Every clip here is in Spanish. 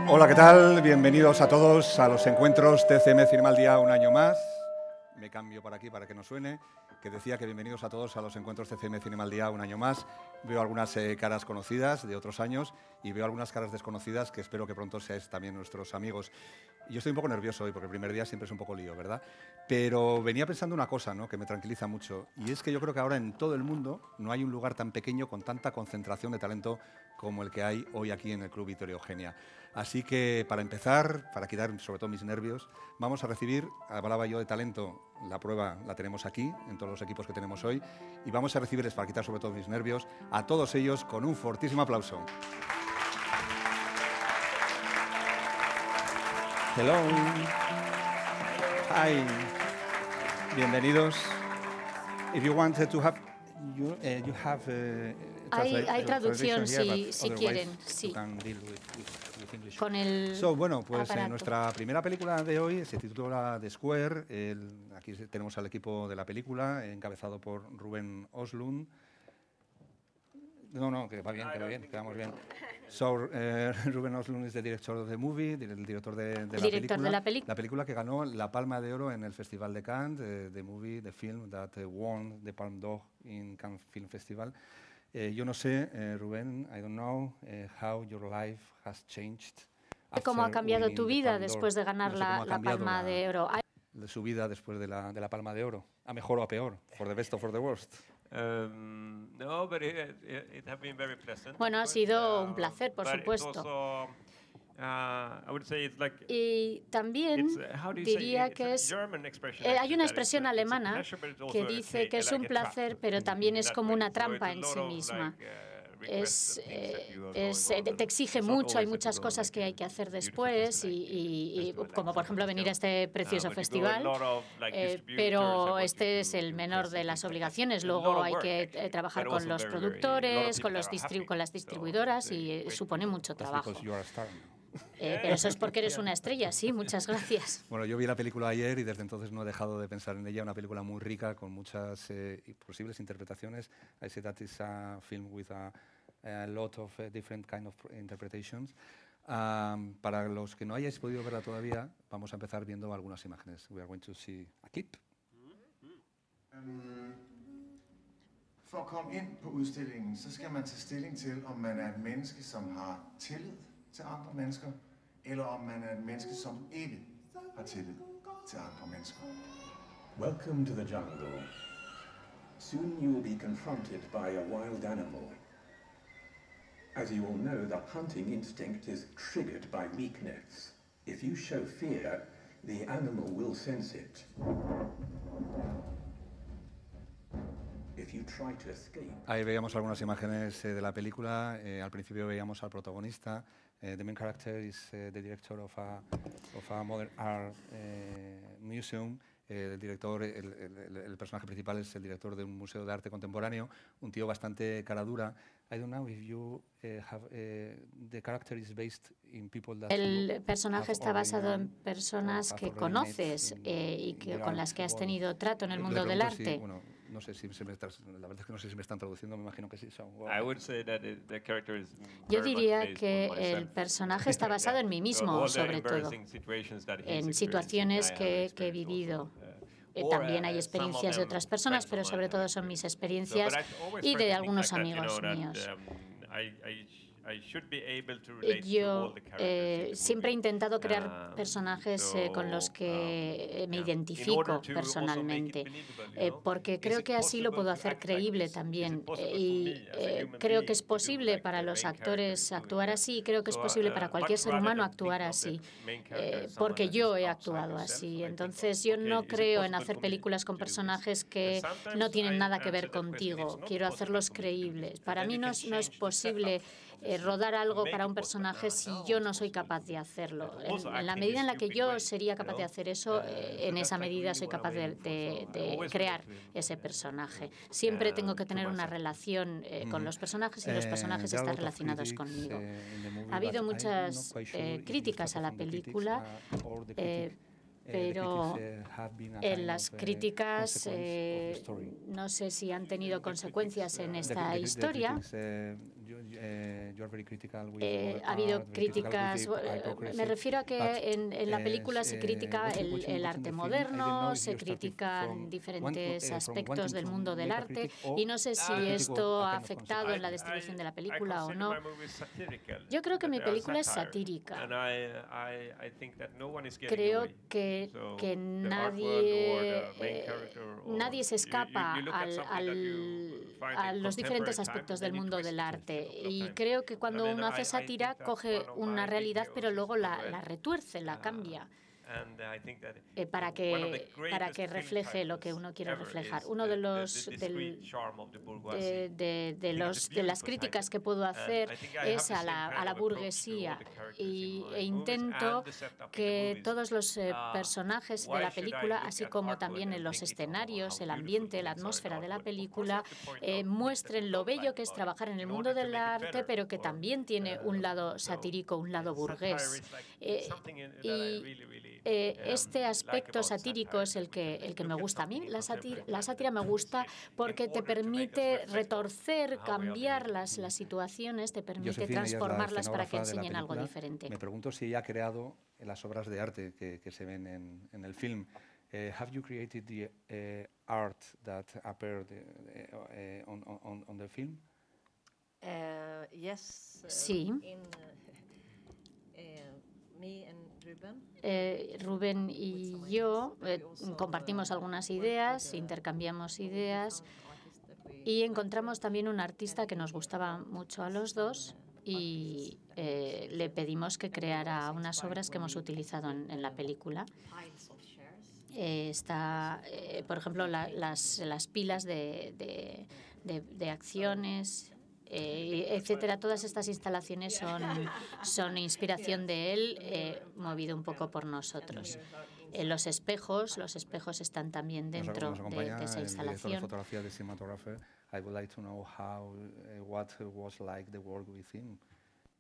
Hola, ¿qué tal? Bienvenidos a todos a los encuentros TCM Cinema al Día un año más. Me cambio por aquí para que no suene, que decía que bienvenidos a todos a los encuentros TCM Cinema al Día un año más. Veo algunas caras conocidas de otros años y veo algunas caras desconocidas que espero que pronto seáis también nuestros amigos. Yo estoy un poco nervioso hoy porque el primer día siempre es un poco lío, ¿verdad? Pero venía pensando una cosa, ¿no?, que me tranquiliza mucho, y es que yo creo que ahora en todo el mundo no hay un lugar tan pequeño con tanta concentración de talento como el que hay hoy aquí en el Club Vittorio Eugenia. Así que, para empezar, para quitar sobre todo mis nervios, vamos a recibir, hablaba yo de talento, la prueba la tenemos aquí, en todos los equipos que tenemos hoy, y vamos a recibirles, para quitar sobre todo mis nervios, a todos ellos con un fortísimo aplauso. Hello. Hi. Bienvenidos. If you want to have, you have hay traducción si quieren, sí. Con el bueno, pues aparato. Nuestra primera película de hoy se titula The Square. Aquí tenemos al equipo de la película, encabezado por Ruben Östlund. No, que va bien, que vamos bien. Ruben Östlund es el director of the movie, el director de la película. La película que ganó la Palma de Oro en el Festival de Cannes, the film that won the Palme d'Or in Cannes Film Festival. Yo no sé, Rubén, I don't know how your life has changed. ¿Cómo ha cambiado tu vida después de ganar la Palma de Oro? Su vida después de la Palma de Oro, ¿a mejor o a peor? For the best or for the worst? No, but it has been very pleasant. Bueno, ha sido un placer, por supuesto. Y también diría que hay una expresión alemana que dice que es un placer, pero también es como una trampa en sí misma. Te exige mucho, hay muchas cosas que hay que hacer después, y como por ejemplo venir a este precioso festival, pero este es el menor de las obligaciones. Luego hay que trabajar con los productores, con las distribuidoras, y supone mucho trabajo. Pero eso es porque eres una estrella, sí, muchas gracias. Bueno, yo vi la película ayer y desde entonces no he dejado de pensar en ella. Una película muy rica, con muchas posibles interpretaciones. I say that is a film with a lot of different kind of interpretations. Para los que no hayáis podido verla todavía, vamos a empezar viendo algunas imágenes. We are going to see a clip. For at komme ind på udstillingen, så skal man tage stilling til, om man er et menneske, som har tillid til andre mennesker, eller om man er et menneske, som ikke har tillid til andre mennesker. Welcome to the jungle. Soon you will be confronted by a wild animal. As you all know, the hunting instinct is triggered by weakness. If you show fear, the animal will sense it. Ahí veíamos algunas imágenes de la película. Al principio veíamos al protagonista. The main character is the director of a modern art museum. El personaje principal es el director de un museo de arte contemporáneo, un tío bastante cara dura. I don't know if you the character is based in people that el personaje está basado en personas que conoces y con las que has tenido trato en el mundo del arte. Bueno, no sé si la verdad es que no sé si me están traduciendo, me imagino que sí. Yo diría que el personaje está basado en mí mismo, sobre todo, en situaciones que he vivido. También hay experiencias de otras personas, pero sobre todo son mis experiencias y de algunos amigos míos. Yo siempre he intentado crear personajes con los que me identifico personalmente, porque creo que así lo puedo hacer creíble también. Y creo que es posible para los actores actuar así, y creo que es posible para cualquier ser humano actuar así, porque yo he actuado así. Entonces yo no creo en hacer películas con personajes que no tienen nada que ver contigo. Quiero hacerlos creíbles. Para mí no es posible rodar algo para un personaje si yo no soy capaz de hacerlo. En la medida en la que yo sería capaz de hacer eso, en esa medida soy capaz de crear ese personaje. Siempre tengo que tener una relación con los personajes y los personajes están relacionados conmigo. Ha habido muchas críticas a la película, pero en las críticas no sé si han tenido consecuencias en esta historia. Ha habido críticas, me refiero a que en la película se critica el arte moderno, se critican diferentes aspectos del mundo del arte y no sé si esto ha afectado en la distribución de la película o no. Yo creo que mi película es satírica. Creo que nadie se escapa a los diferentes aspectos del mundo del arte. Y creo que cuando uno hace sátira, coge una realidad, pero luego la retuerce, la cambia. Para que refleje lo que uno quiere reflejar. Uno de las críticas que puedo hacer es a la burguesía e intento que todos los personajes de la película, así como también en los escenarios, el ambiente, la atmósfera de la película, muestren lo bello que es trabajar en el mundo del arte, pero que también tiene un lado satírico, un lado burgués. Este aspecto satírico es el que me gusta a mí. La sátira me gusta porque te permite retorcer, cambiar las situaciones, te permite transformarlas para que enseñen algo diferente. Me pregunto si ella ha creado las obras de arte que se ven en el film. Have you created the art that appeared on the film? Yes. Sí. Rubén y yo compartimos algunas ideas, intercambiamos ideas y encontramos también un artista que nos gustaba mucho a los dos y le pedimos que creara unas obras que hemos utilizado en la película. Por ejemplo, las pilas de acciones, etcétera. Todas estas instalaciones son inspiración de él, movido un poco por nosotros. Los espejos están también dentro de esa instalación.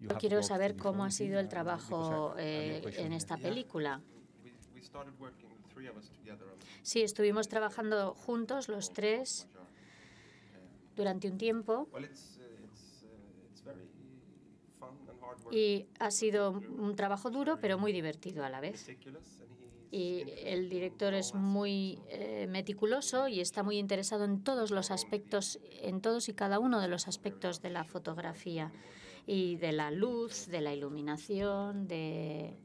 Yo quiero saber cómo ha sido el trabajo en esta película. Sí, estuvimos trabajando juntos los tres durante un tiempo. Y ha sido un trabajo duro, pero muy divertido a la vez. Y el director es muy meticuloso y está muy interesado en todos los aspectos, en todos y cada uno de los aspectos de la fotografía y de la luz, de la iluminación, de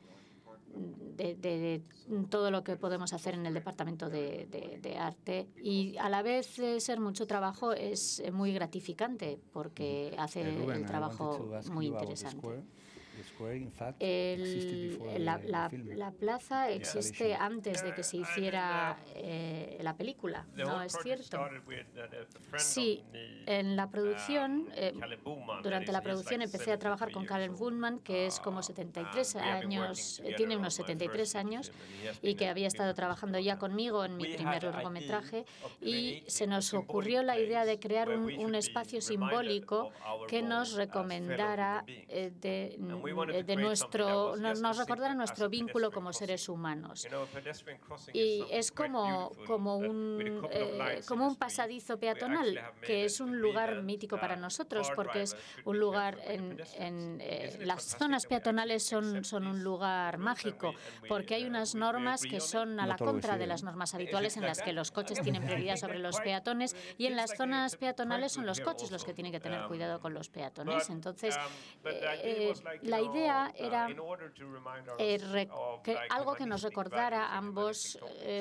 todo lo que podemos hacer en el departamento de arte. Y a la vez ser mucho trabajo es muy gratificante porque hace el trabajo muy interesante. La plaza existe antes de que se hiciera la película, ¿no es cierto? Sí, en la producción, durante la producción empecé a trabajar con Caleb Boonman, que es como 73 años, tiene unos 73 años y que había estado trabajando ya conmigo en mi primer largometraje, y se nos ocurrió la idea de crear un espacio simbólico que nos recomendara nos recordara nuestro vínculo como seres humanos. Y es como un pasadizo peatonal, que es un lugar mítico para nosotros, porque es un lugar las zonas peatonales son un lugar mágico, porque hay unas normas que son a la contra de las normas habituales, en las que los coches tienen prioridad sobre los peatones, y en las zonas peatonales son los coches los que tienen que tener cuidado con los peatones. Entonces, la idea era algo que nos recordara a ambos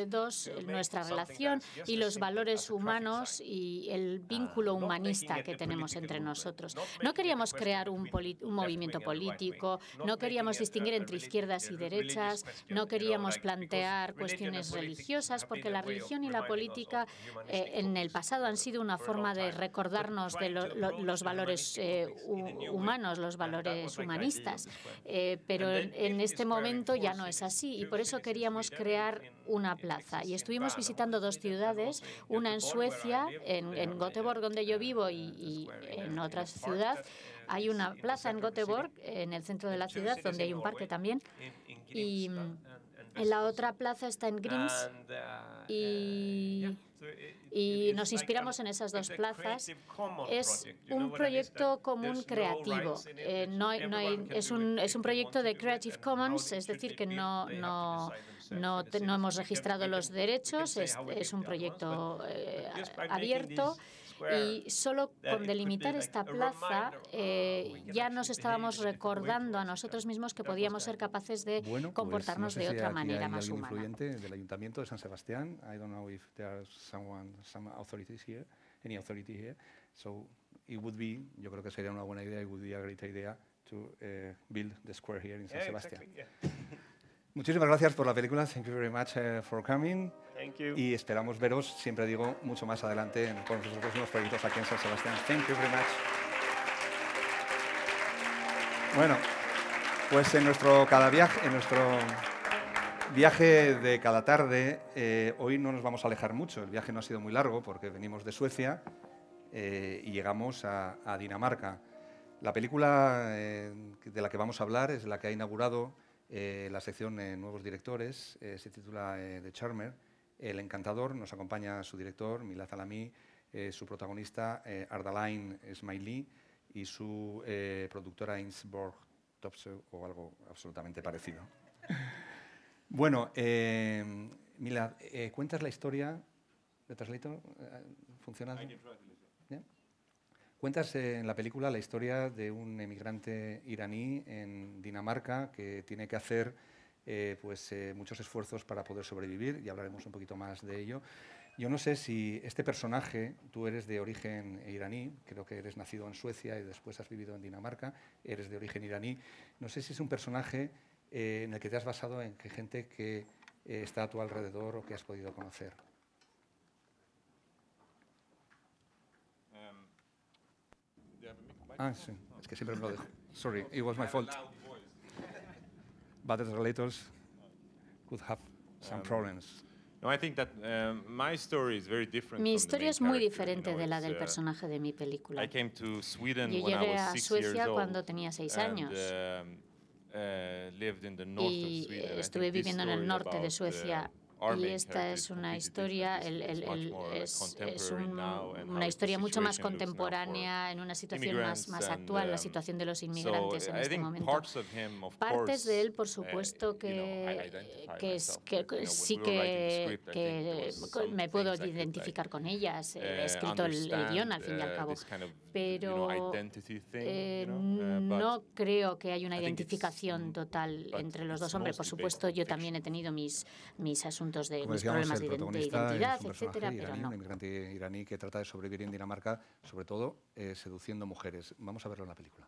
dos nuestra relación y los valores humanos y el vínculo humanista que tenemos entre nosotros. No queríamos crear un movimiento político, no queríamos distinguir entre izquierdas y derechas, no queríamos plantear cuestiones religiosas, porque la religión y la política en el pasado han sido una forma de recordarnos de los valores humanos, los valores humanistas. Pero en este momento ya no es así, y por eso queríamos crear una plaza. Y estuvimos visitando dos ciudades, una en Suecia, en Göteborg, donde yo vivo, y en otra ciudad. Hay una plaza en Göteborg, en el centro de la ciudad, donde hay un parque también. Y La otra plaza está en Grimms y nos inspiramos en esas dos plazas. Es un proyecto común creativo. Es un proyecto de Creative Commons, es decir, que no hemos registrado los derechos, es un proyecto abierto. Y solo con delimitar esta plaza ya nos estábamos recordando a nosotros mismos que podíamos ser capaces de comportarnos de otra manera más humana. Influyente del Ayuntamiento de San Sebastián. I don't know if there are some authorities here, any authority here. So it would be, yo creo que sería una buena idea, it would be a great idea to build the square here in San Sebastián. Exactly, Muchísimas gracias por la película. Thank you very much for coming. Thank you. Y esperamos veros, siempre digo, mucho más adelante con nuestros próximos proyectos aquí en San Sebastián. Thank you very much. Bueno, pues en nuestro viaje de cada tarde, hoy no nos vamos a alejar mucho. El viaje no ha sido muy largo porque venimos de Suecia y llegamos a Dinamarca. La película de la que vamos a hablar es la que ha inaugurado la sección Nuevos Directores, se titula The Charmer. El Encantador, nos acompaña su director, Milad Alami, su protagonista, Ardalain Smiley, y su productora Ingeborg Topsø, o algo absolutamente parecido. Bueno, Milad, ¿cuentas la historia de Translator? ¿Funciona? ¿Yeah? Cuentas en la película la historia de un emigrante iraní en Dinamarca que tiene que hacer muchos esfuerzos para poder sobrevivir, y hablaremos un poquito más de ello. Yo no sé si este personaje, tú eres de origen iraní, creo que eres nacido en Suecia y después has vivido en Dinamarca, eres de origen iraní. No sé si es un personaje en el que te has basado en que gente que está a tu alrededor o que has podido conocer. Sí, es que siempre me lo dejo. Sorry, it was my fault. But the translators could have some problems. No, I think that my story is very different. Mi historia es muy diferente de la del personaje de mi película. I came to Sweden Yo when I llegué was a 6 Suecia years cuando old, tenía 6 años lived in the north of Sweden. I estuve think this viviendo en el story norte de about, Suecia. our Y main esta character es is una completely historia, different. It's much more es contemporary now and how una historia the mucho más situation looks now contemporánea, en una situación immigrants más and, actual, la situación de los inmigrantes so en I este think momento. parts of him, of Partes course, de él, por supuesto, que sí que me puedo identificar con ellas. He escrito el guión, al fin y al cabo. Pero no creo que haya una identificación total entre los dos hombres. Por supuesto, yo también he tenido mis asuntos de mis problemas de identidad, etcétera, pero no. Un inmigrante iraní que trata de sobrevivir en Dinamarca, sobre todo seduciendo mujeres. Vamos a verlo en la película.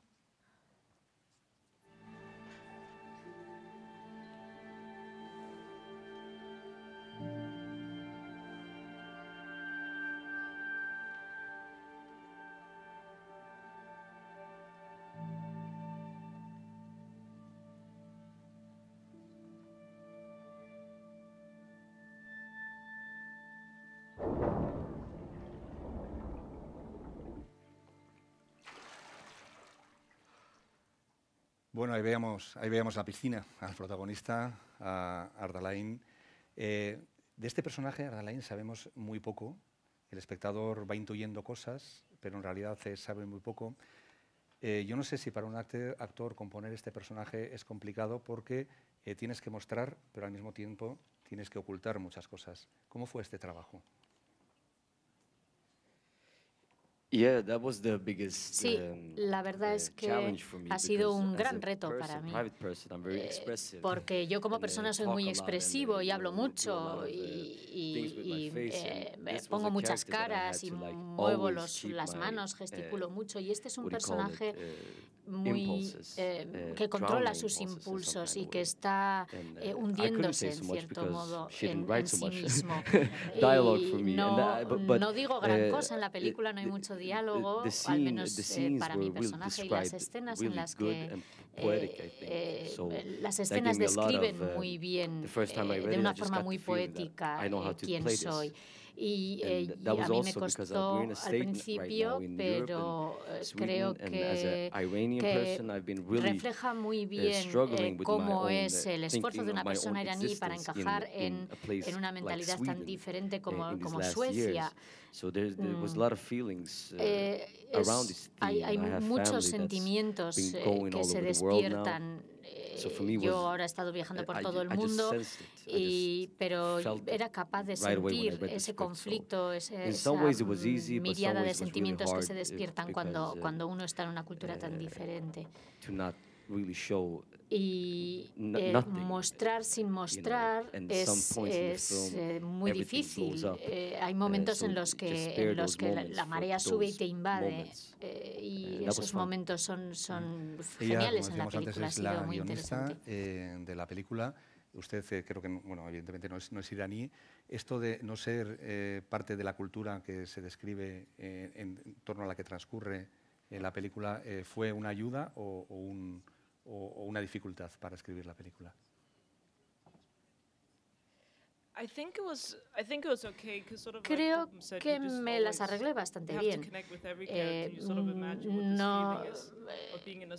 Bueno, ahí veíamos la piscina, al protagonista, a Ardalain. De este personaje, Ardalain, sabemos muy poco. El espectador va intuyendo cosas, pero en realidad sabe muy poco. Yo no sé si para un actor componer este personaje es complicado porque tienes que mostrar, pero al mismo tiempo tienes que ocultar muchas cosas. ¿Cómo fue este trabajo? Sí, la verdad es que ha sido un gran reto para mí, porque yo como persona soy muy expresivo y hablo mucho y pongo muchas caras y muevo las manos, gesticulo mucho, y este es un personaje que controla sus impulsos y que está hundiéndose en cierto modo en sí mismo. Y no digo gran cosa en la película, no hay mucho diálogo, al menos para mi personaje, y las escenas en las que las escenas describen muy bien, de una forma muy poética, quién soy. Y a mí me costó al principio, pero creo que refleja muy bien cómo es el esfuerzo de una persona iraní para encajar en una mentalidad tan diferente como Suecia. Hay muchos sentimientos que se despiertan. Yo ahora he estado viajando por todo el mundo, pero era capaz de sentir ese conflicto, esa miriada de sentimientos que se despiertan cuando uno está en una cultura tan diferente. Y mostrar sin mostrar es muy difícil. Hay momentos en los que la marea sube y te invade, y esos momentos son geniales en la película. Ha sido muy interesante. De la película, usted creo que, bueno, evidentemente no es iraní. Esto de no ser parte de la cultura que se describe en torno a la que transcurre la película, ¿fue una ayuda o una dificultad para escribir la película? Creo que me las arreglé bastante bien.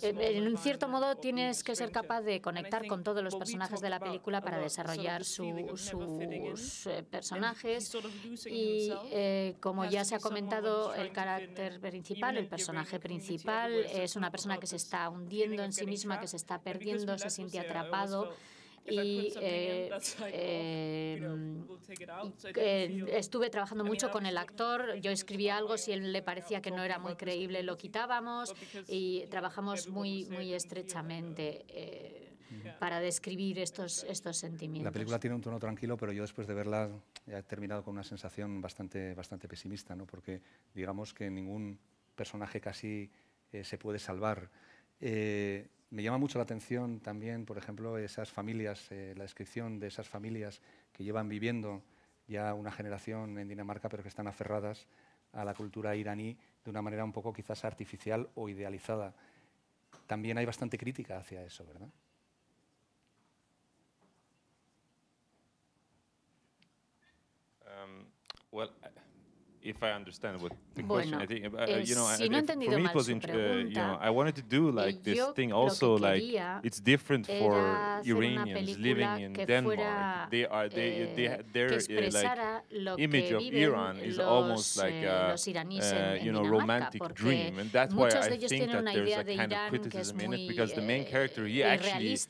En un cierto modo tienes que ser capaz de conectar con todos los personajes de la película para desarrollar sus personajes y, como ya se ha comentado, el carácter principal, el personaje principal, es una persona que se está hundiendo en sí misma, que se está perdiendo, se siente atrapado. Y estuve trabajando mucho con el actor. Yo escribía algo, si a él le parecía que no era muy creíble lo quitábamos, y trabajamos muy estrechamente para describir estos sentimientos. La película tiene un tono tranquilo, pero yo después de verla he terminado con una sensación bastante pesimista, ¿no? Porque digamos que ningún personaje casi se puede salvar. Me llama mucho la atención también, por ejemplo, esas familias, la descripción de esas familias que llevan viviendo ya una generación en Dinamarca, pero que están aferradas a la cultura iraní de una manera un poco quizás artificial o idealizada. También hay bastante crítica hacia eso, ¿verdad? If I understand what the question, I think, si no he entendido mal su pregunta, I wanted to do like this thing also, like it's different for Iranians living in Denmark. Their like image of Iran is almost like a romantic dream, and that's why I think that there's a kind of criticism in it, because the main character, he's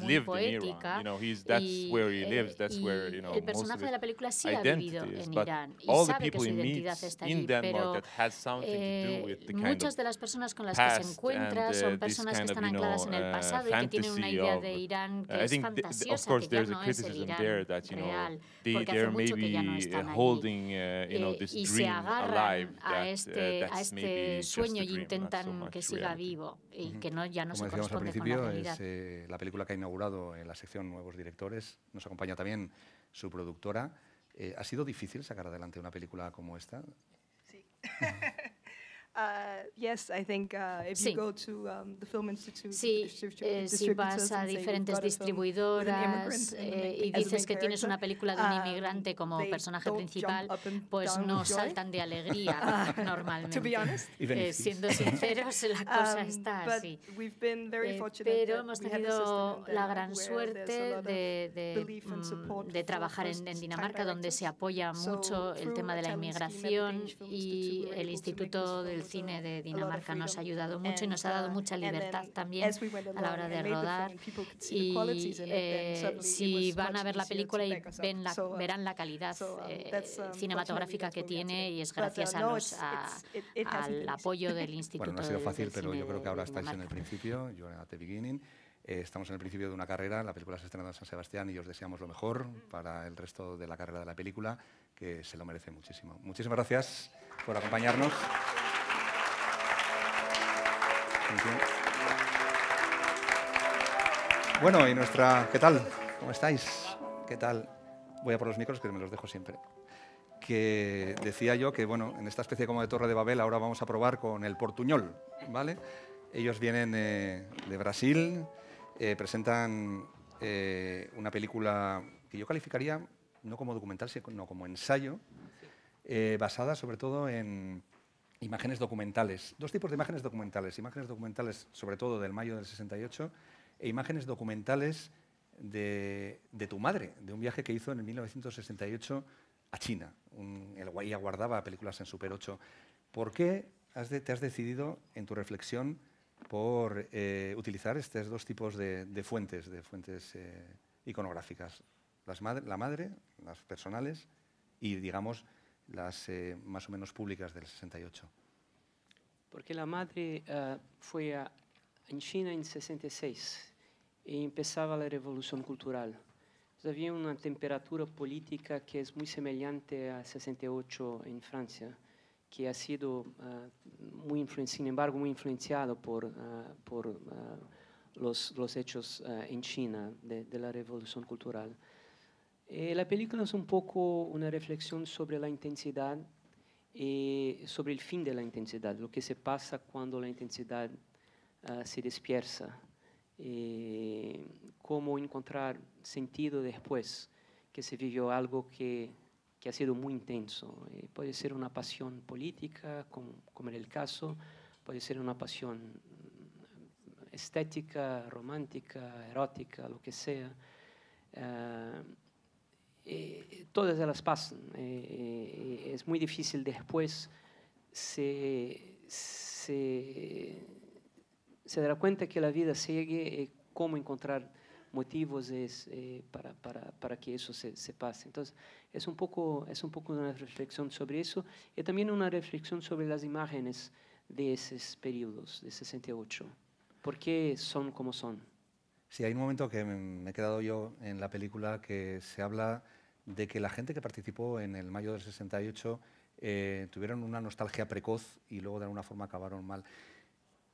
lived in Iran. That's where he lives. That's where most of his identity is. But all the people he meets in Denmark that has something to do with the kind muchas de las personas con las que se encuentra son personas que están ancladas en el pasado y que tienen una idea de Irán que es fantasiosa, que ya no es el Irán real, porque hace mucho que ya no están allí, y se agarran a este sueño y intentan que siga vivo y que ya no se corresponde con la realidad. Es la película que ha inaugurado en la sección Nuevos Directores. Nos acompaña también su productora. ¿Ha sido difícil sacar adelante una película como esta? Sí. Yes, I think if you go to the Film Institute, si vas a diferentes distribuidoras y dices que tienes una película de un inmigrante como personaje principal, pues no saltan de alegría normalmente. Siendo sinceros, la cosa está así. Pero hemos tenido la gran suerte de trabajar en Dinamarca, donde se apoya mucho el tema de la inmigración, y el Instituto del Cine de Dinamarca nos ha ayudado mucho y nos ha dado mucha libertad también a la hora de rodar. Y si van a ver la película y verán la calidad cinematográfica que tiene, y es gracias al apoyo del Instituto. Bueno, no ha sido fácil, pero yo creo que ahora estáis en el principio, you're at the beginning. Estamos en el principio de una carrera, la película se ha estrenado en San Sebastián y os deseamos lo mejor para el resto de la carrera de la película, que se lo merece muchísimo. Muchísimas gracias por acompañarnos. Bueno, y ¿qué tal? ¿Cómo estáis? ¿Qué tal? Voy a por los micros, que me los dejo siempre. Que decía yo que, bueno, en esta especie como de Torre de Babel ahora vamos a probar con el portuñol, ¿vale? Ellos vienen de Brasil, presentan una película que yo calificaría no como documental, sino como ensayo, basada sobre todo en imágenes documentales. Dos tipos de imágenes documentales sobre todo del mayo del 68 e imágenes documentales de tu madre, de un viaje que hizo en el 1968 a China. Ella guardaba películas en Super 8. ¿Por qué te has decidido en tu reflexión por utilizar estos dos tipos de fuentes iconográficas? La madre, las personales y, digamos, las más o menos públicas del 68. Porque la madre fue en China en 66 y empezaba la revolución cultural. Entonces había una temperatura política que es muy semejante a 68 en Francia, que ha sido sin embargo, muy influenciado por los hechos en China de la revolución cultural. La película es un poco una reflexión sobre la intensidad y sobre el fin de la intensidad, lo que se pasa cuando la intensidad se dispersa, cómo encontrar sentido después que se vivió algo que ha sido muy intenso. Puede ser una pasión política, como en el caso, puede ser una pasión estética, romántica, erótica, lo que sea. Todas ellas pasan. Es muy difícil después se dará cuenta que la vida sigue, cómo encontrar motivos para que eso se pase. Entonces, es un poco una reflexión sobre eso y también una reflexión sobre las imágenes de esos periodos, de 68. ¿Por qué son como son? Sí, hay un momento que me he quedado yo en la película que se habla de que la gente que participó en el mayo del 68 tuvieron una nostalgia precoz y luego de alguna forma acabaron mal.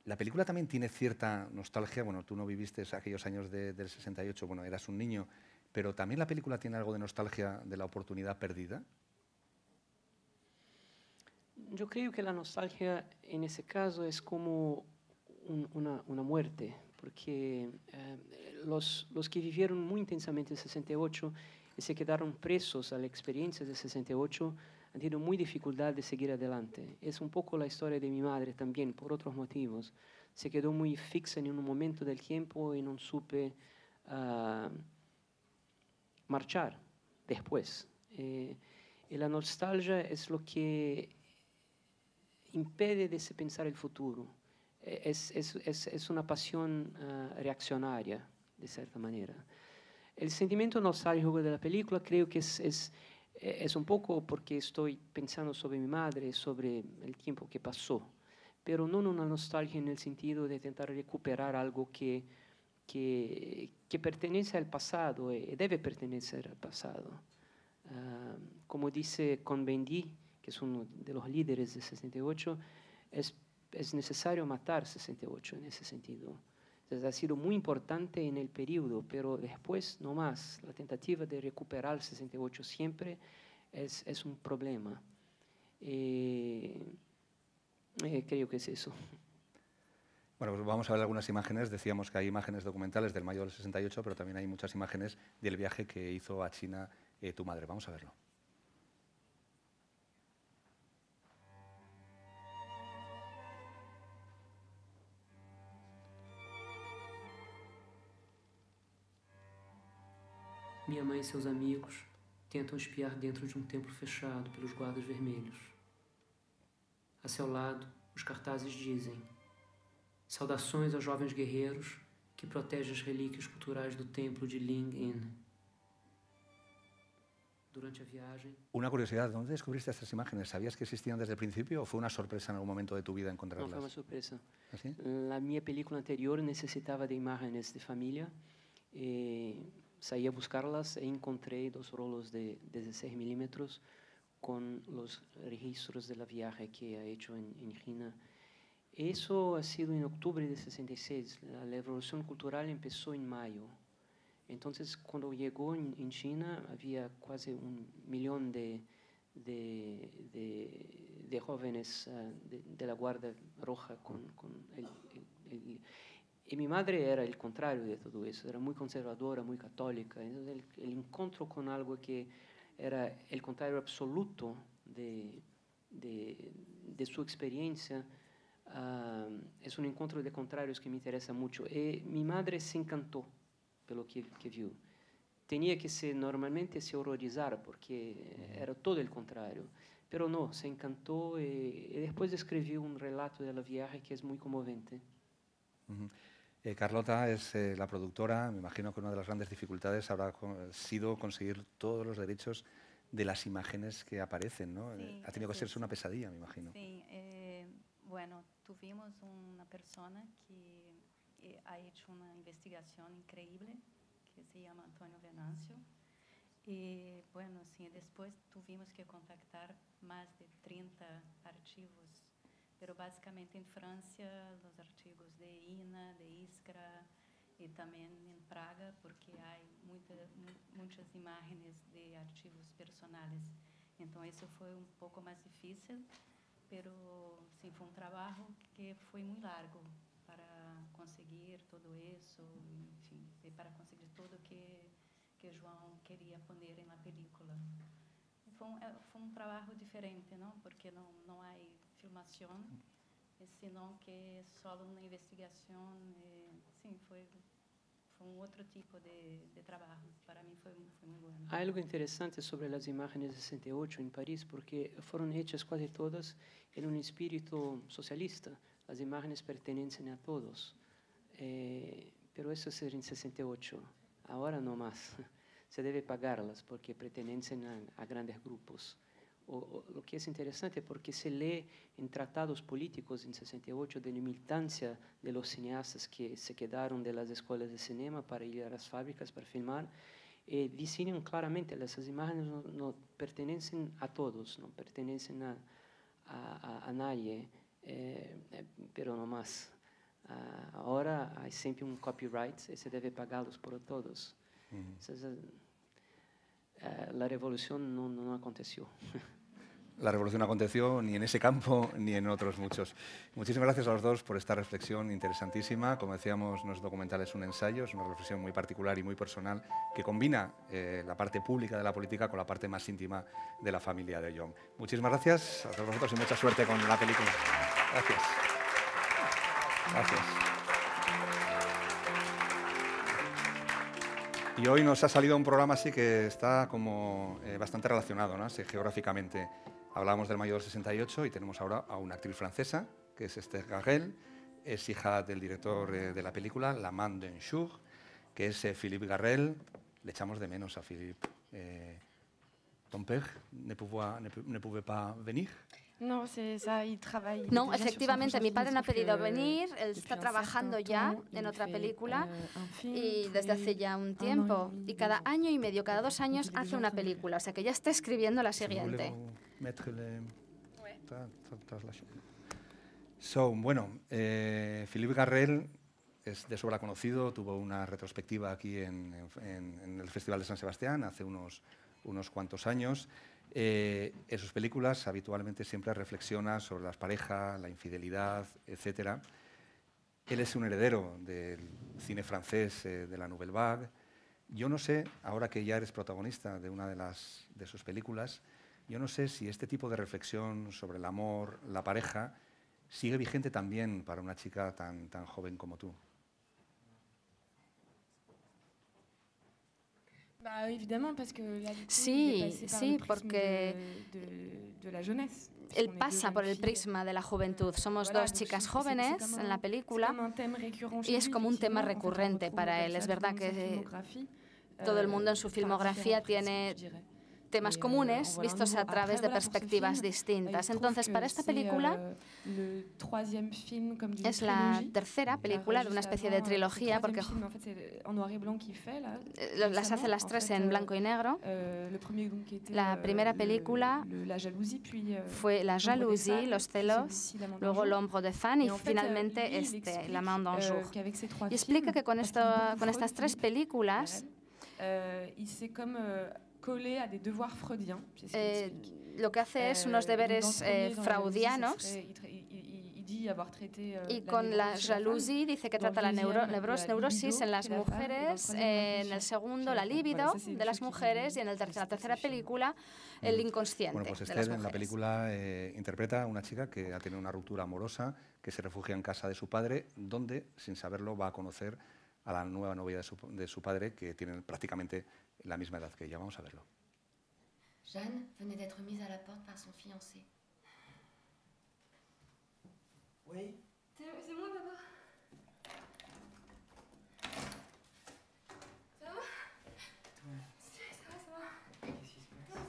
La película también tiene cierta nostalgia. Bueno, tú no viviste aquellos años del 68, bueno, eras un niño, pero también la película tiene algo de nostalgia de la oportunidad perdida. Yo creo que la nostalgia en ese caso es como una muerte, porque los que vivieron muy intensamente el 68 y se quedaron presos a la experiencia del 68 han tenido muy dificultad de seguir adelante. Es un poco la historia de mi madre también, por otros motivos. Se quedó muy fixa en un momento del tiempo y no supe marchar después. Y la nostalgia es lo que impide de se pensar el futuro. Es una pasión reaccionaria, de cierta manera. El sentimiento nostálgico de la película creo que es un poco porque estoy pensando sobre mi madre, sobre el tiempo que pasó, pero no una nostalgia en el sentido de intentar recuperar algo que pertenece al pasado y debe pertenecer al pasado. Como dice Cohn-Bendit, que es uno de los líderes de 68, es necesario matar 68 en ese sentido. Entonces, ha sido muy importante en el periodo, pero después no más. La tentativa de recuperar el 68 siempre es un problema. Creo que es eso. Bueno, pues vamos a ver algunas imágenes. Decíamos que hay imágenes documentales del mayo del 68, pero también hay muchas imágenes del viaje que hizo a China tu madre. Vamos a verlo. Minha mãe e seus amigos tentam espiar dentro de templo fechado pelos guardas vermelhos. A seu lado, os cartazes dizem: saudações aos jovens guerreiros que protegem as relíquias culturais do templo de Ling In. Durante a viagem... Una curiosidad, ¿dónde descubriste estas imágenes? ¿Sabías que existían desde el principio o fue una sorpresa en algún momento de tu vida encontrarlas? No, fue una sorpresa. ¿Así? La mi película anterior necesitaba de imágenes de familia. Saí a buscarlas e encontré 2 rolos de 16 milímetros con los registros de la viaje que ha hecho en China. Eso ha sido en octubre de 66. La revolución cultural empezó en mayo. Entonces, cuando llegó en China, había casi 1 millón de jóvenes de la Guardia Roja Y mi madre era el contrario de todo eso, era muy conservadora, muy católica. Entonces el encuentro con algo que era el contrario absoluto de su experiencia, es un encuentro de contrarios que me interesa mucho. Y mi madre se encantó por lo que vio. Tenía que normalmente se horrorizara porque era todo el contrario. Pero no, se encantó y después escribió un relato de la viaje que es muy conmovente. Carlota es la productora. Me imagino que una de las grandes dificultades habrá sido conseguir todos los derechos de las imágenes que aparecen, ¿no? Sí, ha tenido que ser una pesadilla, me imagino. Sí, bueno, tuvimos una persona que ha hecho una investigación increíble, que se llama Antonio Venancio. Y bueno, sí, después tuvimos que contactar más de 30 archivos, pero básicamente en Francia los archivos de INA, de Iskra y también en Praga, porque hay muchas imágenes de archivos personales. Entonces eso fue un poco más difícil, pero sí, fue un trabajo que fue muy largo para conseguir todo eso, en fin, y para conseguir todo que João quería poner en la película. Fue un trabajo diferente, ¿no? Porque no hay filmación, sino que es solo una investigación. Sí, fue un otro tipo de trabajo. Para mí fue muy bueno. Hay algo interesante sobre las imágenes de 68 en París, porque fueron hechas casi todas en un espíritu socialista. Las imágenes pertenecen a todos. Pero eso es en 68. Ahora no más. Se debe pagarlas porque pertenecen a grandes grupos. Lo que es interesante porque se lee en tratados políticos en 68 de la militancia de los cineastas que se quedaron de las escuelas de cinema para ir a las fábricas para filmar. Dicen claramente que esas imágenes no pertenecen a todos, no pertenecen a nadie, pero no más. Ahora hay siempre un copyright y se debe pagarlos por todos. Entonces, la revolución no aconteció. La revolución no aconteció ni en ese campo ni en otros muchos. Muchísimas gracias a los dos por esta reflexión interesantísima. Como decíamos, no es documental, es un ensayo, es una reflexión muy particular y muy personal que combina la parte pública de la política con la parte más íntima de la familia de Joan. Muchísimas gracias a todos vosotros y mucha suerte con la película. Gracias. Gracias. Y hoy nos ha salido un programa así que está como bastante relacionado, ¿no? Así, geográficamente. Hablábamos del mayo del 68 y tenemos ahora a una actriz francesa, que es Esther Garrel, es hija del director de la película, La Main d'un Jour, que es Philippe Garrel. Le echamos de menos a Philippe. ¿Ton père ne pouvait pas venir? No, no, efectivamente, mi padre no ha pedido venir, él está trabajando ya en otra película y desde hace ya un tiempo. Y cada año y medio, cada 2 años hace una película, o sea que ya está escribiendo la siguiente. Bueno, Philippe Garrel es de sobra conocido, tuvo una retrospectiva aquí en el Festival de San Sebastián hace unos cuantos años. En sus películas habitualmente siempre reflexiona sobre las parejas, la infidelidad, etc. Él es un heredero del cine francés, de la Nouvelle Vague. Yo no sé, ahora que ya eres protagonista de una de sus películas, yo no sé si este tipo de reflexión sobre el amor, la pareja, sigue vigente también para una chica tan joven como tú. Sí, porque él pasa por el prisma de la juventud. Somos 2 chicas jóvenes en la película y es como un tema recurrente para él. Es verdad que todo el mundo en su filmografía tiene temas comunes vistos a través de perspectivas distintas. Entonces, para esta película es la tercera película de una especie de trilogía, porque las hace las 3 en blanco y negro. La primera película fue La jalousie, los celos, luego L'ombre de Fan y finalmente La Main d'un Jour. Y explica que con estas 3 películas lo que hace es unos deberes freudianos Y con la jalousie dice que trata la neurosis en las mujeres, en el segundo la libido de las mujeres y en la tercera película el inconsciente. Bueno, pues Esther en la película interpreta a una chica que ha tenido una ruptura amorosa, que se refugia en casa de su padre, donde, sin saberlo, va a conocer a la nueva novia de su padre, que tienen prácticamente la misma edad que ella. Vamos a verlo. Jeanne venait d'être mise à la porte par son fiancé. Oui. C'est moi, papa. Ça va? Ouais. Ça va. Qu'est-ce qui se passe? Ça va.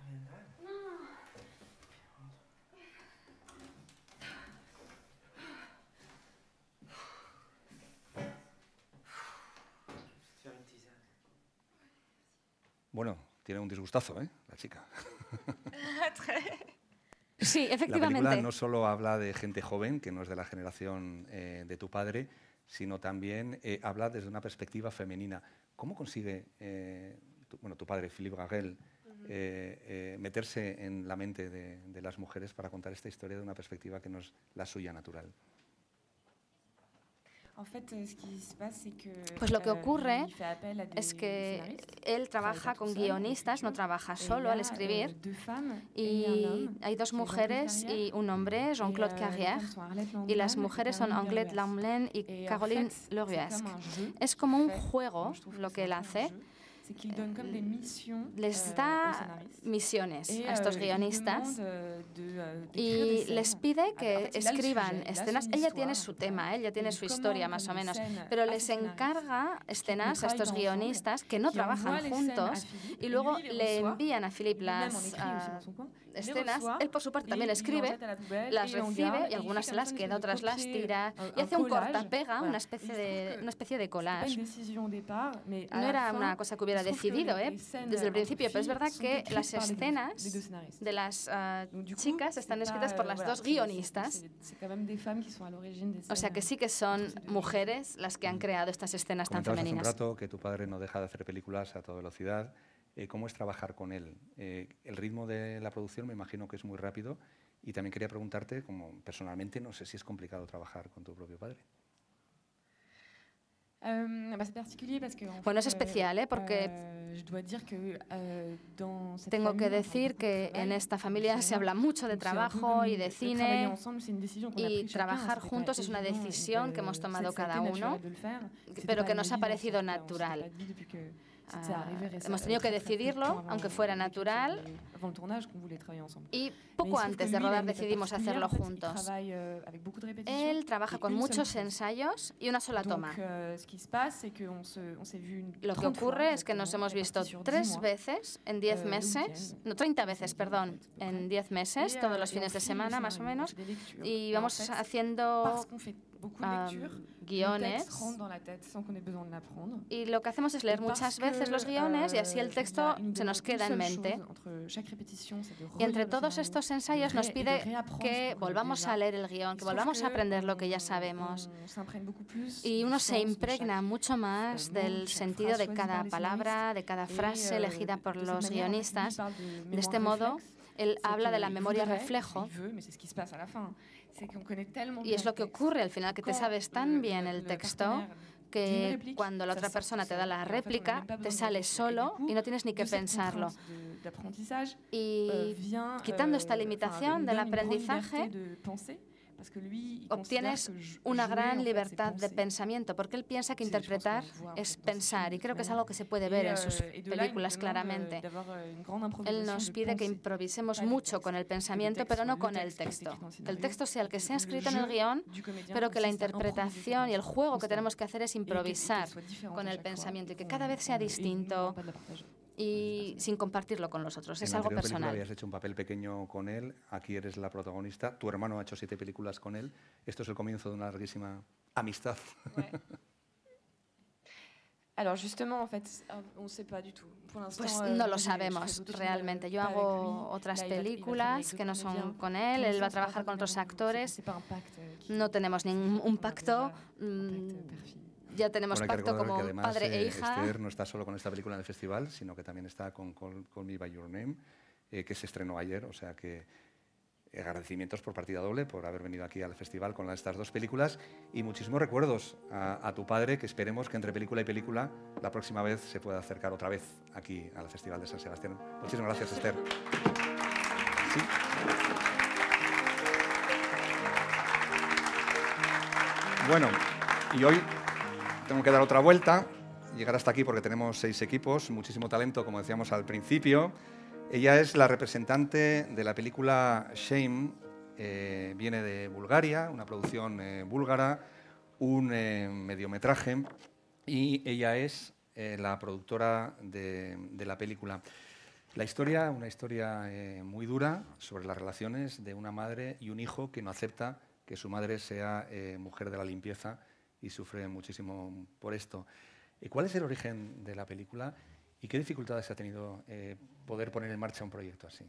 Rien de grave? Non. Faire une tisane. Bueno, tiene un disgustazo, ¿eh? La chica. Sí, efectivamente. La película no solo habla de gente joven, que no es de la generación de tu padre, sino también habla desde una perspectiva femenina. ¿Cómo consigue tu padre, Philippe Garrel, meterse en la mente de las mujeres para contar esta historia de una perspectiva que no es la suya natural? Pues lo que ocurre es que él trabaja con guionistas, no trabaja solo al escribir, y hay dos mujeres y un hombre, Jean-Claude Carrière, y las mujeres son Anglette Lamblin y Caroline Leruesque. Es como un juego lo que él hace. Les da misiones a estos guionistas y les pide que escriban escenas. Ella tiene su tema, ella tiene su historia más o menos, pero les encarga escenas a estos guionistas que no trabajan juntos y luego le envían a Philippe las escenas. Él por su parte también escribe, las recibe y algunas se las queda, otras las tira y hace un corta-pega, una especie de collage. No era una cosa que hubiera decidido desde el principio, pero es verdad que las escenas de las chicas están escritas por las dos guionistas. O sea que sí que son mujeres las que han creado estas escenas tan femeninas. Hace un rato que tu padre no deja de hacer películas a toda velocidad. ¿Cómo es trabajar con él? El ritmo de la producción me imagino que es muy rápido y también quería preguntarte, como personalmente, no sé si es complicado trabajar con tu propio padre. Bueno, es especial, porque tengo que decir que en esta familia se habla mucho de trabajo y de cine, y trabajar juntos es una decisión que hemos tomado cada uno, pero que nos ha parecido natural. Hemos tenido que decidirlo, aunque fuera natural, y poco antes de rodar decidimos hacerlo juntos. Él trabaja con muchos ensayos y una sola toma. Lo que ocurre es que nos hemos visto 3 veces en 10 meses, no, 30 veces, perdón, en 10 meses, todos los fines de semana más o menos, y vamos haciendo guiones, y lo que hacemos es leer muchas veces los guiones y así el texto se nos queda en mente. Y entre todos estos ensayos nos pide que volvamos a leer el guión, que volvamos a aprender lo que ya sabemos. Y uno se impregna mucho más del sentido de cada palabra, de cada frase elegida por los guionistas. De este modo, él habla de la memoria reflejo. Y es lo que ocurre al final, que te sabes tan bien el texto que cuando la otra persona te da la réplica, te sale solo y no tienes ni que pensarlo. Y quitando esta limitación del aprendizaje, obtienes una gran libertad de pensamiento, porque él piensa que interpretar es pensar, y creo que es algo que se puede ver en sus películas claramente. Él nos pide que improvisemos mucho con el pensamiento, pero no con el texto. Que el texto sea el que sea escrito en el guión, pero que la interpretación y el juego que tenemos que hacer es improvisar con el pensamiento y que cada vez sea distinto y sin compartirlo con los otros. Es algo personal. En la película habías hecho un papel pequeño con él, aquí eres la protagonista, tu hermano ha hecho 7 películas con él. Esto es el comienzo de una larguísima amistad. Pues no lo sabemos realmente. Yo hago otras películas que no son con él, él va a trabajar con otros actores. No tenemos ningún pacto. Ya tenemos pacto como además, padre e hija. Esther no está solo con esta película en el festival, sino que también está con Call Me By Your Name, que se estrenó ayer. O sea que agradecimientos por partida doble, por haber venido aquí al festival con estas dos películas y muchísimos recuerdos a tu padre, que esperemos que entre película y película la próxima vez se pueda acercar otra vez aquí al Festival de San Sebastián. Muchísimas gracias, Esther. ¿Sí? Bueno, y hoy tengo que dar otra vuelta, llegar hasta aquí porque tenemos 6 equipos, muchísimo talento, como decíamos al principio. Ella es la representante de la película Shame, viene de Bulgaria, una producción búlgara, un mediometraje, y ella es la productora de la película. La historia, una historia muy dura sobre las relaciones de una madre y un hijo que no acepta que su madre sea mujer de la limpieza y sufre muchísimo por esto. ¿Cuál es el origen de la película y qué dificultades ha tenido poder poner en marcha un proyecto así?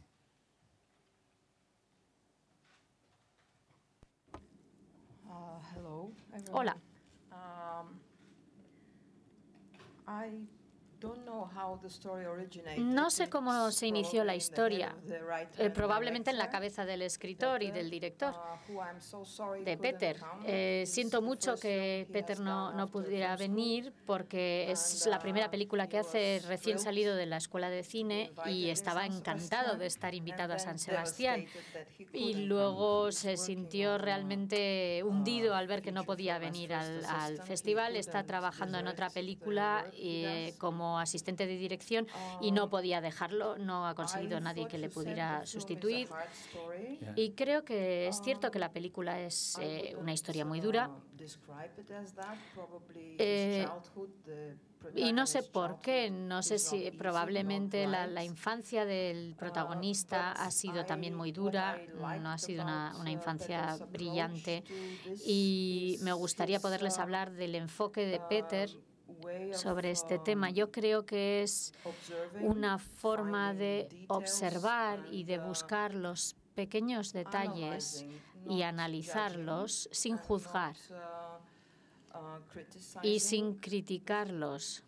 Hola. No sé cómo se inició la historia, probablemente en la cabeza del escritor y del director, de Peter. Siento mucho que Peter no pudiera venir porque es la primera película que hace recién salido de la escuela de cine y estaba encantado de estar invitado a San Sebastián. Y luego se sintió realmente hundido al ver que no podía venir al festival. Está trabajando en otra película como asistente de dirección y no podía dejarlo, no ha conseguido nadie que le pudiera sustituir. Y creo que es cierto que la película es una historia muy dura. Y no sé por qué, no sé si probablemente la infancia del protagonista ha sido también muy dura, no ha sido una infancia brillante. Y me gustaría poderles hablar del enfoque de Peter sobre este tema. Yo creo que es una forma de observar y de buscar los pequeños detalles y analizarlos sin juzgar y sin criticarlos,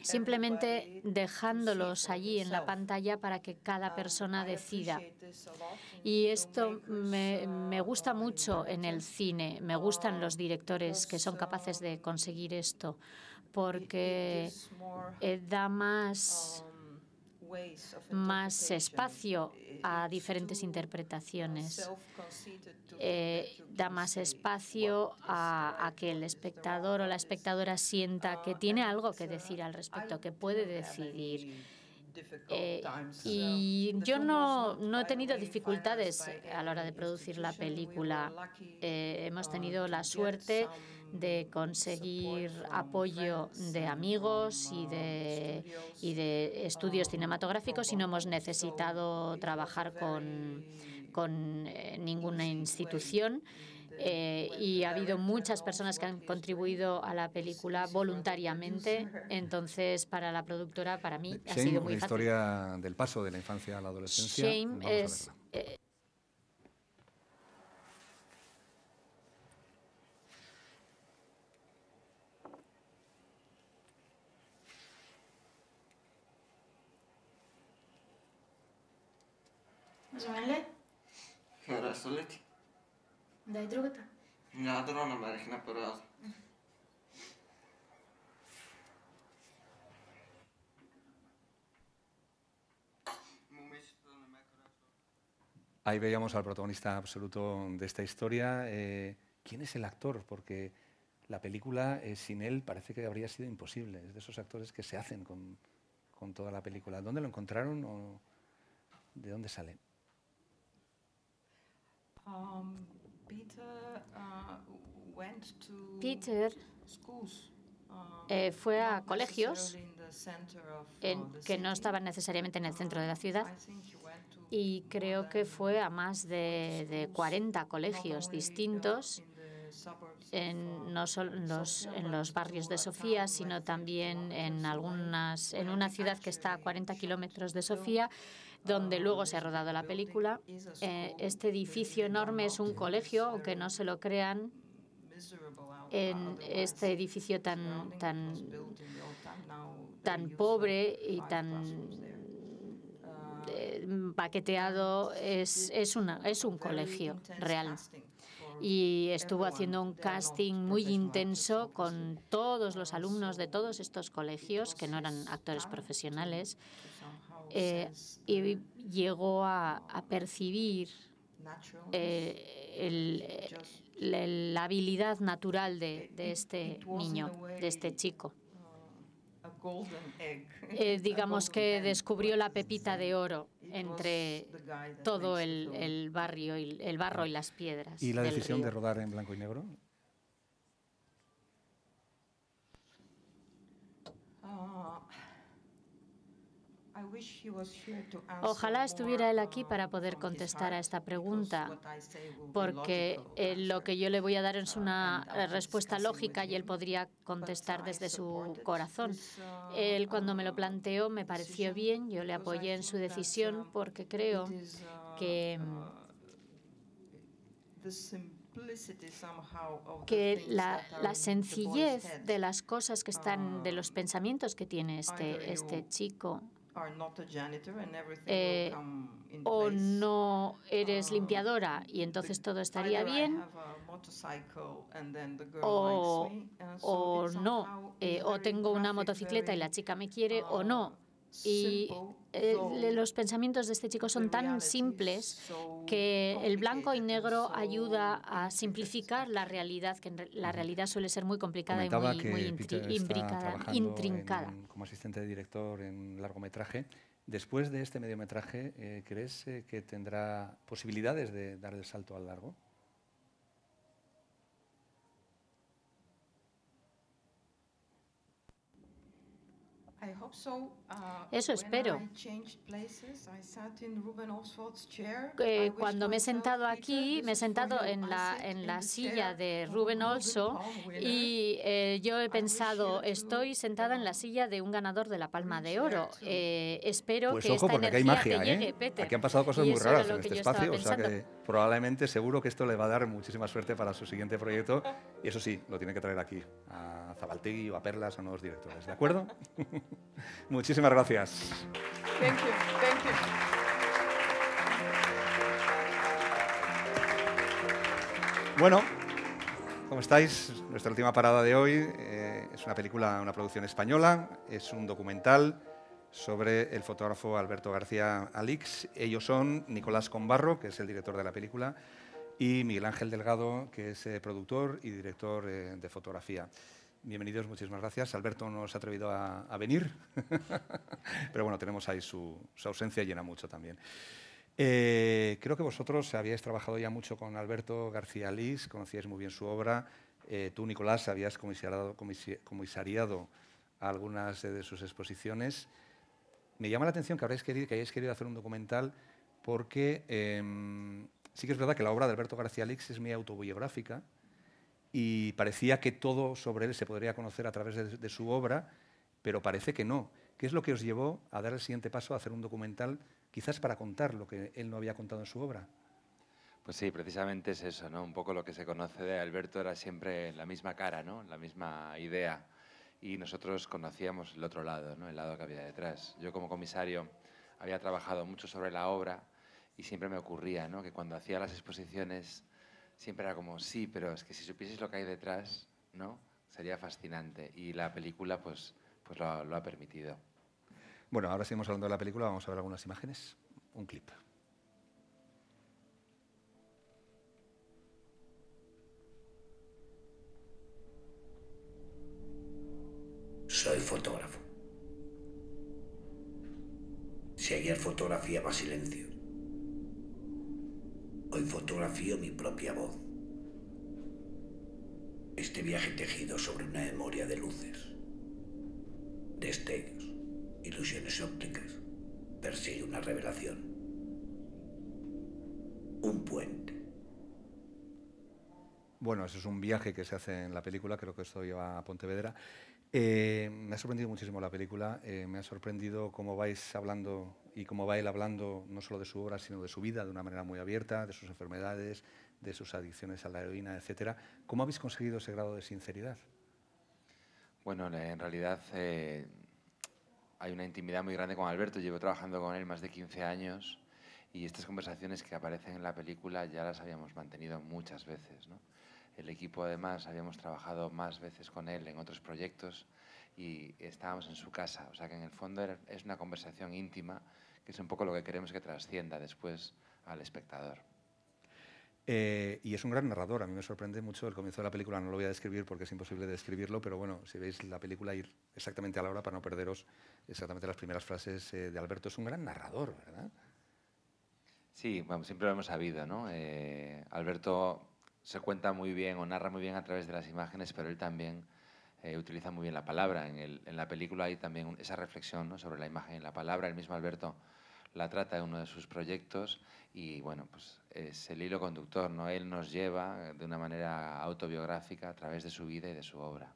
simplemente dejándolos allí en la pantalla para que cada persona decida. Y esto me gusta mucho en el cine, me gustan los directores que son capaces de conseguir esto, porque da más espacio a diferentes interpretaciones, da más espacio a que el espectador o la espectadora sienta que tiene algo que decir al respecto, que puede decidir. Y yo no he tenido dificultades a la hora de producir la película. Hemos tenido la suerte de conseguir apoyo de amigos y de estudios cinematográficos y no hemos necesitado trabajar con ninguna institución. Y ha habido muchas personas que han contribuido a la película voluntariamente, entonces para la productora, para mí, ha sido muy fácil. Shame, la historia del paso de la infancia a la adolescencia. Shame es... Да и другата. Ядро намерих на първата. Ahí veíamos al protagonista absoluto de esta historia. ¿Quién es el actor? Porque la película, sin él, parece que habría sido imposible. Es de esos actores que se hacen con toda la película. ¿Dónde lo encontraron o de dónde sale? Peter fue a colegios que no estaban necesariamente en el centro de la ciudad y creo que fue a más de 40 colegios distintos, no solo en los barrios de Sofía, sino también en una ciudad que está a 40 kilómetros de Sofía, donde luego se ha rodado la película. Este edificio enorme es un colegio, aunque no se lo crean, en este edificio tan pobre y tan paqueteado, es un colegio real. Y estuvo haciendo un casting muy intenso con todos los alumnos de todos estos colegios, que no eran actores profesionales, y llegó a percibir la habilidad natural de este niño, de este chico. Digamos que descubrió la pepita de oro entre todo el barrio, el barro y las piedras. ¿Y la decisión de rodar en blanco y negro? Ojalá estuviera él aquí para poder contestar a esta pregunta, porque lo que yo le voy a dar es una respuesta lógica y él podría contestar desde su corazón. Él, cuando me lo planteó, me pareció bien, yo le apoyé en su decisión porque creo que la sencillez de las cosas que están, de los pensamientos que tiene este chico, o no eres limpiadora y entonces todo estaría bien, o no, o tengo una motocicleta y la chica me quiere, o no. Y los pensamientos de este chico son tan simples que el blanco y negro ayuda a simplificar la realidad, que la realidad suele ser muy complicada y muy intrincada. Como asistente de director en largometraje, después de este mediometraje, ¿crees que tendrá posibilidades de dar el salto al largo? Eso espero. Cuando me he sentado aquí, me he sentado en la silla de Ruben Olso y yo he pensado, estoy sentada en la silla de un ganador de la Palma de Oro. Espero pues que ojo, esta porque energía aquí hay magia, te llegue, Peter. Aquí han pasado cosas muy raras en este espacio, o sea que probablemente, seguro que esto le va a dar muchísima suerte para su siguiente proyecto. Y eso sí, lo tiene que traer aquí, a Zabaltegui o a Perlas, a nuevos directores, ¿de acuerdo? Muchísimas gracias. Thank you. Thank you. Bueno, ¿cómo estáis? Nuestra última parada de hoy es una película, una producción española, es un documental sobre el fotógrafo Alberto García Alix. Ellos son Nicolás Combarro, que es el director de la película, y Miguel Ángel Delgado, que es productor y director de fotografía. Bienvenidos, muchísimas gracias. Alberto no se ha atrevido a venir, pero bueno, tenemos ahí su ausencia, llena mucho también. Creo que vosotros habíais trabajado ya mucho con Alberto García Alix, conocíais muy bien su obra. Tú, Nicolás, habías comisariado algunas de sus exposiciones. Me llama la atención que hayáis querido hacer un documental porque sí que es verdad que la obra de Alberto García Alix es muy autobiográfica y parecía que todo sobre él se podría conocer a través de su obra, pero parece que no. ¿Qué es lo que os llevó a dar el siguiente paso, a hacer un documental, quizás para contar lo que él no había contado en su obra? Pues sí, precisamente es eso, ¿no? Un poco lo que se conoce de Alberto era siempre la misma cara, ¿no? La misma idea. Y nosotros conocíamos el otro lado, ¿no? El lado que había detrás. Yo como comisario había trabajado mucho sobre la obra y siempre me ocurría, ¿no? Que cuando hacía las exposiciones siempre era como, sí, pero es que si supieses lo que hay detrás, ¿no? Sería fascinante. Y la película pues lo ha permitido. Bueno, ahora seguimos hablando de la película, vamos a ver algunas imágenes. Un clip. Soy fotógrafo. Si ayer fotografiaba silencio, hoy fotografío mi propia voz. Este viaje tejido sobre una memoria de luces, destellos, ilusiones ópticas, persigue una revelación. Un puente. Bueno, eso es un viaje que se hace en la película, creo que esto lleva a Pontevedra. Me ha sorprendido muchísimo la película, me ha sorprendido cómo vais hablando y cómo va él hablando no solo de su obra, sino de su vida de una manera muy abierta, de sus enfermedades, de sus adicciones a la heroína, etc. ¿Cómo habéis conseguido ese grado de sinceridad? Bueno, en realidad hay una intimidad muy grande con Alberto. Llevo trabajando con él más de 15 años y estas conversaciones que aparecen en la película ya las habíamos mantenido muchas veces, ¿no? El equipo, además, habíamos trabajado más veces con él en otros proyectos y estábamos en su casa. O sea que en el fondo es una conversación íntima, que es un poco lo que queremos que trascienda después al espectador. Y es un gran narrador. A mí me sorprende mucho el comienzo de la película. No lo voy a describir porque es imposible describirlo, pero bueno, si veis la película, ir exactamente a la hora para no perderos exactamente las primeras frases de Alberto. Es un gran narrador, ¿verdad? Sí, bueno, siempre lo hemos sabido, ¿no? Alberto se cuenta muy bien o narra muy bien a través de las imágenes, pero él también utiliza muy bien la palabra. En la película hay también esa reflexión, ¿no?, sobre la imagen y la palabra. El mismo Alberto la trata en uno de sus proyectos y, bueno, pues es el hilo conductor, ¿no? Él nos lleva de una manera autobiográfica a través de su vida y de su obra.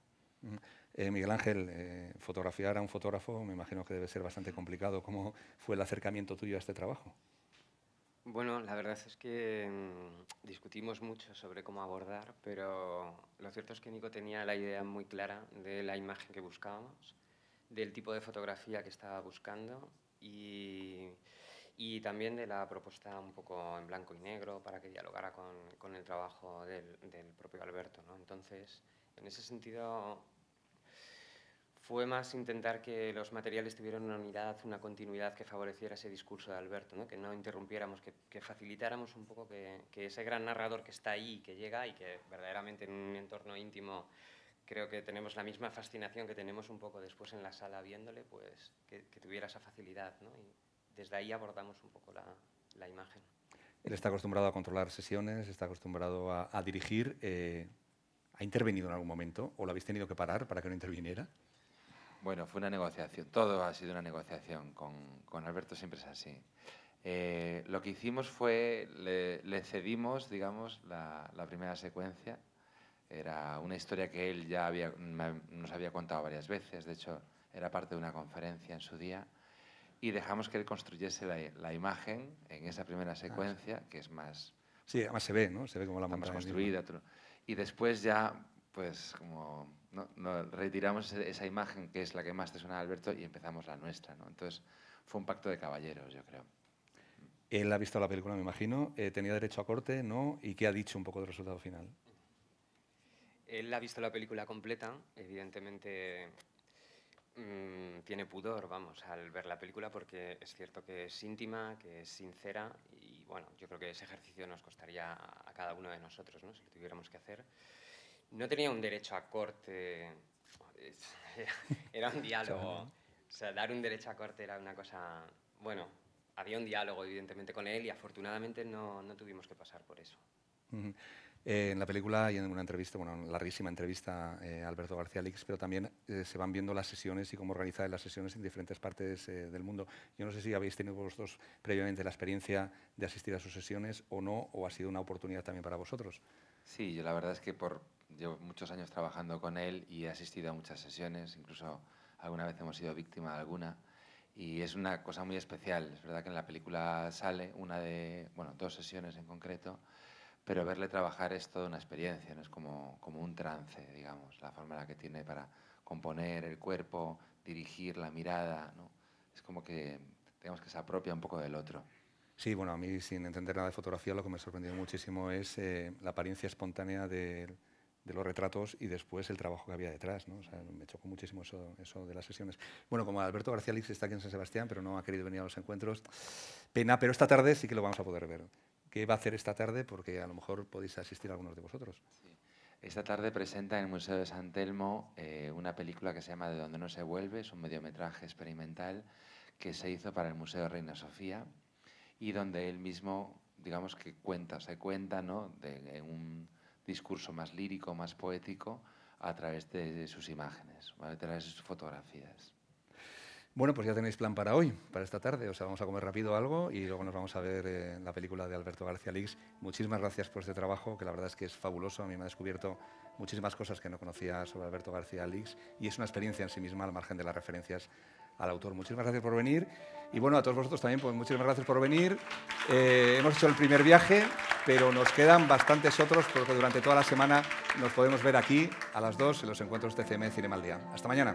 Miguel Ángel, fotografiar a un fotógrafo me imagino que debe ser bastante complicado. ¿Cómo fue el acercamiento tuyo a este trabajo? Bueno, la verdad es que discutimos mucho sobre cómo abordar, pero lo cierto es que Nico tenía la idea muy clara de la imagen que buscábamos, del tipo de fotografía que estaba buscando y también de la propuesta un poco en blanco y negro para que dialogara con el trabajo del propio Alberto, ¿no? Entonces, en ese sentido, fue más intentar que los materiales tuvieran una unidad, una continuidad que favoreciera ese discurso de Alberto, ¿no? Que no interrumpiéramos, que facilitáramos un poco que ese gran narrador que está ahí, que llega y que verdaderamente en un entorno íntimo creo que tenemos la misma fascinación que tenemos un poco después en la sala viéndole, pues que tuviera esa facilidad, ¿no? Y desde ahí abordamos un poco la imagen. Él está acostumbrado a controlar sesiones, está acostumbrado a dirigir. ¿Ha intervenido en algún momento o lo habéis tenido que parar para que no interviniera? Bueno, fue una negociación, todo ha sido una negociación, con Alberto siempre es así. Lo que hicimos fue, le cedimos, digamos, la primera secuencia. Era una historia que él ya nos había contado varias veces, de hecho era parte de una conferencia en su día, y dejamos que él construyese la imagen en esa primera secuencia, que es más... Sí, además se ve, ¿no? Se ve como la montaña. Más construida. Y después ya, pues como... No, retiramos esa imagen que es la que más te suena a Alberto y empezamos la nuestra, ¿no? Entonces fue un pacto de caballeros, yo creo. Él ha visto la película, me imagino. ¿Tenía derecho a corte, no? ¿Y qué ha dicho un poco del resultado final? Él ha visto la película completa, evidentemente tiene pudor, vamos, al ver la película porque es cierto que es íntima, que es sincera y, bueno, yo creo que ese ejercicio nos costaría a cada uno de nosotros, ¿no?, si lo tuviéramos que hacer. No tenía un derecho a corte, era un diálogo. O sea, dar un derecho a corte era una cosa... Bueno, había un diálogo, evidentemente, con él y afortunadamente no tuvimos que pasar por eso. En la película y en una entrevista, bueno, una larguísima entrevista a Alberto García Lix, pero también se van viendo las sesiones y cómo organizar las sesiones en diferentes partes del mundo. Yo no sé si habéis tenido vosotros previamente la experiencia de asistir a sus sesiones o no, o ha sido una oportunidad también para vosotros. Sí, yo la verdad es que llevo muchos años trabajando con él y he asistido a muchas sesiones, incluso alguna vez hemos sido víctima de alguna, y es una cosa muy especial. Es verdad que en la película sale dos sesiones en concreto, pero verle trabajar es toda una experiencia, ¿no? Es como un trance, digamos, la forma en la que tiene para componer el cuerpo, dirigir la mirada, ¿no? Es como que, digamos, que se apropia un poco del otro. Sí, bueno, a mí, sin entender nada de fotografía, lo que me ha sorprendido muchísimo es la apariencia espontánea de los retratos y después el trabajo que había detrás, ¿no? O sea, me chocó muchísimo eso de las sesiones. Bueno, como Alberto García Lix está aquí en San Sebastián, pero no ha querido venir a los encuentros, pena, pero esta tarde sí que lo vamos a poder ver. ¿Qué va a hacer esta tarde? Porque a lo mejor podéis asistir algunos de vosotros. Sí. Esta tarde presenta en el Museo de San Telmo una película que se llama De donde no se vuelve, es un mediometraje experimental que se hizo para el Museo Reina Sofía y donde él mismo, digamos que se cuenta, ¿no?, en un discurso más lírico, más poético, a través de sus imágenes, a través de sus fotografías. Bueno, pues ya tenéis plan para hoy, para esta tarde. O sea, vamos a comer rápido algo y luego nos vamos a ver la película de Alberto García Lix. Muchísimas gracias por este trabajo, que la verdad es que es fabuloso. A mí me ha descubierto muchísimas cosas que no conocía sobre Alberto García Lix y es una experiencia en sí misma, al margen de las referencias al autor. Muchísimas gracias por venir. Y bueno, a todos vosotros también, pues muchísimas gracias por venir. Hemos hecho el primer viaje, pero nos quedan bastantes otros porque durante toda la semana nos podemos ver aquí a las 2 en los encuentros TCM Cinema al Día. Hasta mañana.